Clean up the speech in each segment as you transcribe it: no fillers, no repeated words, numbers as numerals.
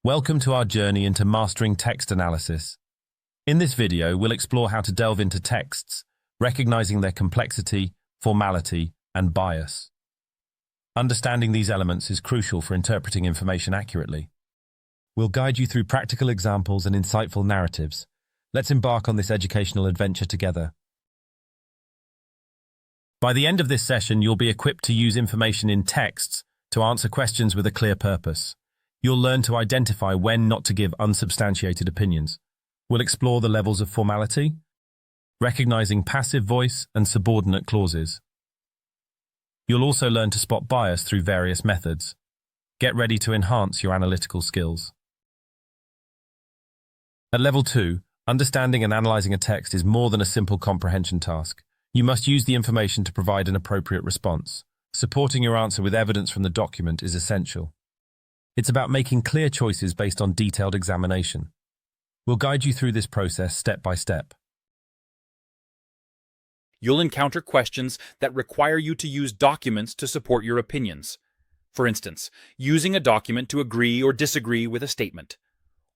Welcome to our journey into mastering text analysis. In this video, we'll explore how to delve into texts, recognizing their complexity, formality, and bias. Understanding these elements is crucial for interpreting information accurately. We'll guide you through practical examples and insightful narratives. Let's embark on this educational adventure together. By the end of this session, you'll be equipped to use information in texts to answer questions with a clear purpose. You'll learn to identify when not to give unsubstantiated opinions. We'll explore the levels of formality, recognizing passive voice and subordinate clauses. You'll also learn to spot bias through various methods. Get ready to enhance your analytical skills. At Level 2, understanding and analyzing a text is more than a simple comprehension task. You must use the information to provide an appropriate response. Supporting your answer with evidence from the document is essential. It's about making clear choices based on detailed examination. We'll guide you through this process step by step. You'll encounter questions that require you to use documents to support your opinions. For instance, using a document to agree or disagree with a statement,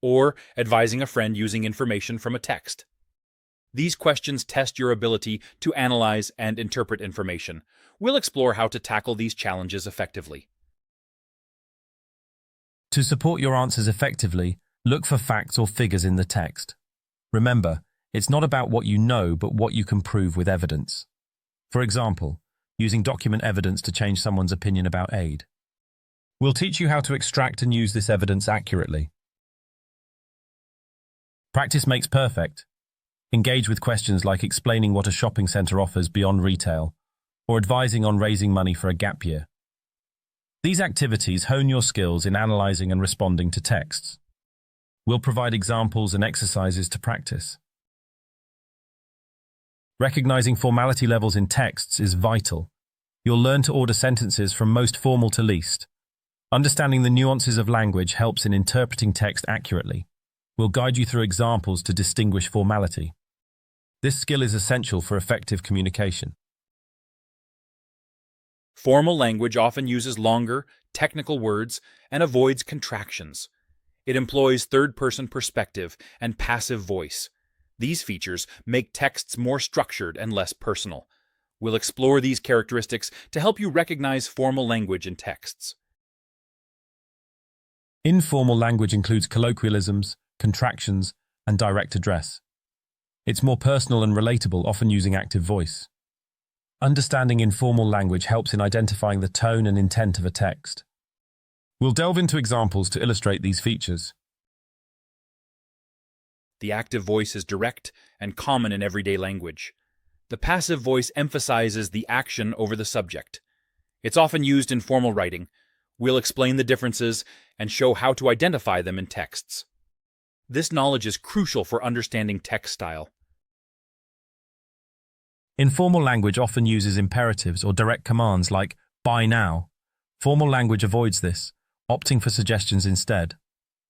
or advising a friend using information from a text. These questions test your ability to analyze and interpret information. We'll explore how to tackle these challenges effectively. To support your answers effectively, look for facts or figures in the text. Remember, it's not about what you know, but what you can prove with evidence. For example, using document evidence to change someone's opinion about aid. We'll teach you how to extract and use this evidence accurately. Practice makes perfect. Engage with questions like explaining what a shopping centre offers beyond retail, or advising on raising money for a gap year. These activities hone your skills in analysing and responding to texts. We'll provide examples and exercises to practice. Recognizing formality levels in texts is vital. You'll learn to order sentences from most formal to least. Understanding the nuances of language helps in interpreting text accurately. We'll guide you through examples to distinguish formality. This skill is essential for effective communication. Formal language often uses longer, technical words and avoids contractions. It employs third-person perspective and passive voice. These features make texts more structured and less personal. We'll explore these characteristics to help you recognize formal language in texts. Informal language includes colloquialisms, contractions, and direct address. It's more personal and relatable, often using active voice. Understanding informal language helps in identifying the tone and intent of a text. We'll delve into examples to illustrate these features. The active voice is direct and common in everyday language. The passive voice emphasizes the action over the subject. It's often used in formal writing. We'll explain the differences and show how to identify them in texts. This knowledge is crucial for understanding text style. Informal language often uses imperatives or direct commands like "buy now." Formal language avoids this, opting for suggestions instead.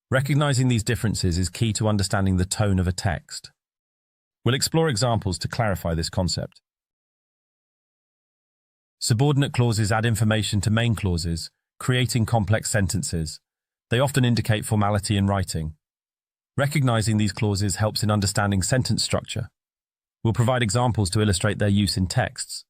Recognizing these differences is key to understanding the tone of a text. We'll explore examples to clarify this concept. Subordinate clauses add information to main clauses, creating complex sentences. They often indicate formality in writing. Recognizing these clauses helps in understanding sentence structure. We'll provide examples to illustrate their use in texts.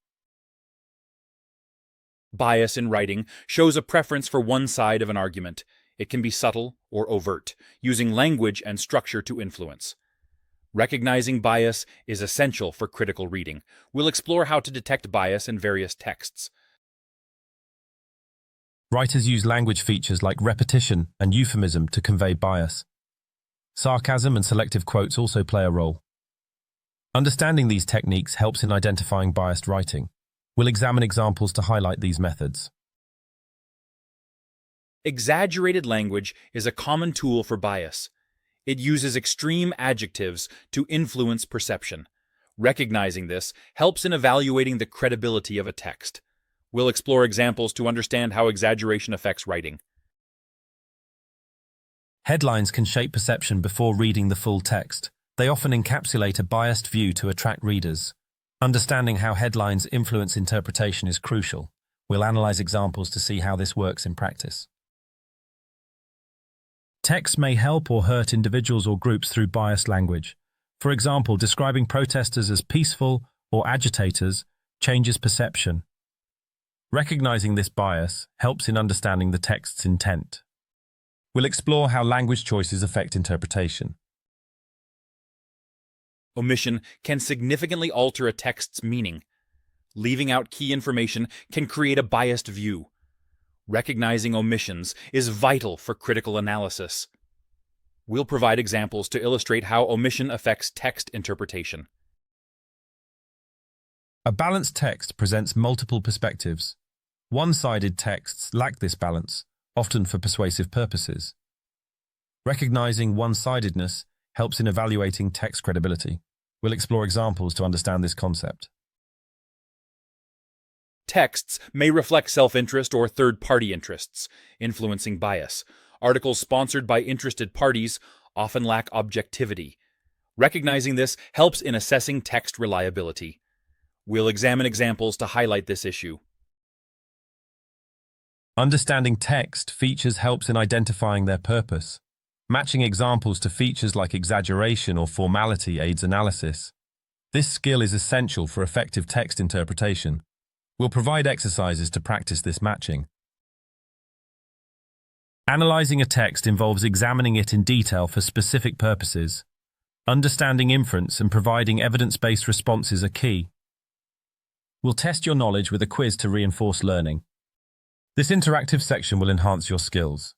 Bias in writing shows a preference for one side of an argument. It can be subtle or overt, using language and structure to influence. Recognizing bias is essential for critical reading. We'll explore how to detect bias in various texts. Writers use language features like repetition and euphemism to convey bias. Sarcasm and selective quotes also play a role. Understanding these techniques helps in identifying biased writing. We'll examine examples to highlight these methods. Exaggerated language is a common tool for bias. It uses extreme adjectives to influence perception. Recognizing this helps in evaluating the credibility of a text. We'll explore examples to understand how exaggeration affects writing. Headlines can shape perception before reading the full text. They often encapsulate a biased view to attract readers. Understanding how headlines influence interpretation is crucial. We'll analyze examples to see how this works in practice. Texts may help or hurt individuals or groups through biased language. For example, describing protesters as peaceful or agitators changes perception. Recognizing this bias helps in understanding the text's intent. We'll explore how language choices affect interpretation. Omission can significantly alter a text's meaning. Leaving out key information can create a biased view. Recognizing omissions is vital for critical analysis. We'll provide examples to illustrate how omission affects text interpretation. A balanced text presents multiple perspectives. One-sided texts lack this balance, often for persuasive purposes. Recognizing one-sidedness helps in evaluating text credibility. We'll explore examples to understand this concept. Texts may reflect self-interest or third-party interests, influencing bias. Articles sponsored by interested parties often lack objectivity. Recognizing this helps in assessing text reliability. We'll examine examples to highlight this issue. Understanding text features helps in identifying their purpose. Matching examples to features like exaggeration or formality aids analysis. This skill is essential for effective text interpretation. We'll provide exercises to practice this matching. Analyzing a text involves examining it in detail for specific purposes. Understanding inference and providing evidence-based responses are key. We'll test your knowledge with a quiz to reinforce learning. This interactive section will enhance your skills.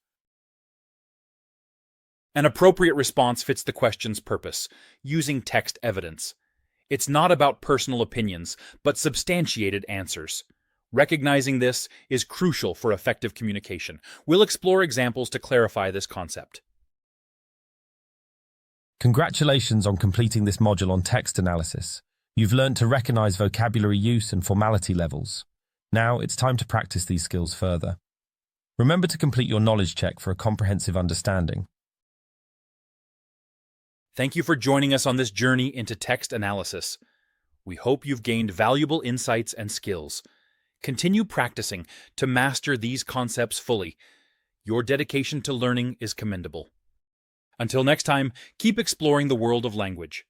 An appropriate response fits the question's purpose, using text evidence. It's not about personal opinions, but substantiated answers. Recognizing this is crucial for effective communication. We'll explore examples to clarify this concept. Congratulations on completing this module on text analysis. You've learned to recognize vocabulary use and formality levels. Now it's time to practice these skills further. Remember to complete your knowledge check for a comprehensive understanding. Thank you for joining us on this journey into text analysis. We hope you've gained valuable insights and skills. Continue practicing to master these concepts fully. Your dedication to learning is commendable. Until next time, keep exploring the world of language.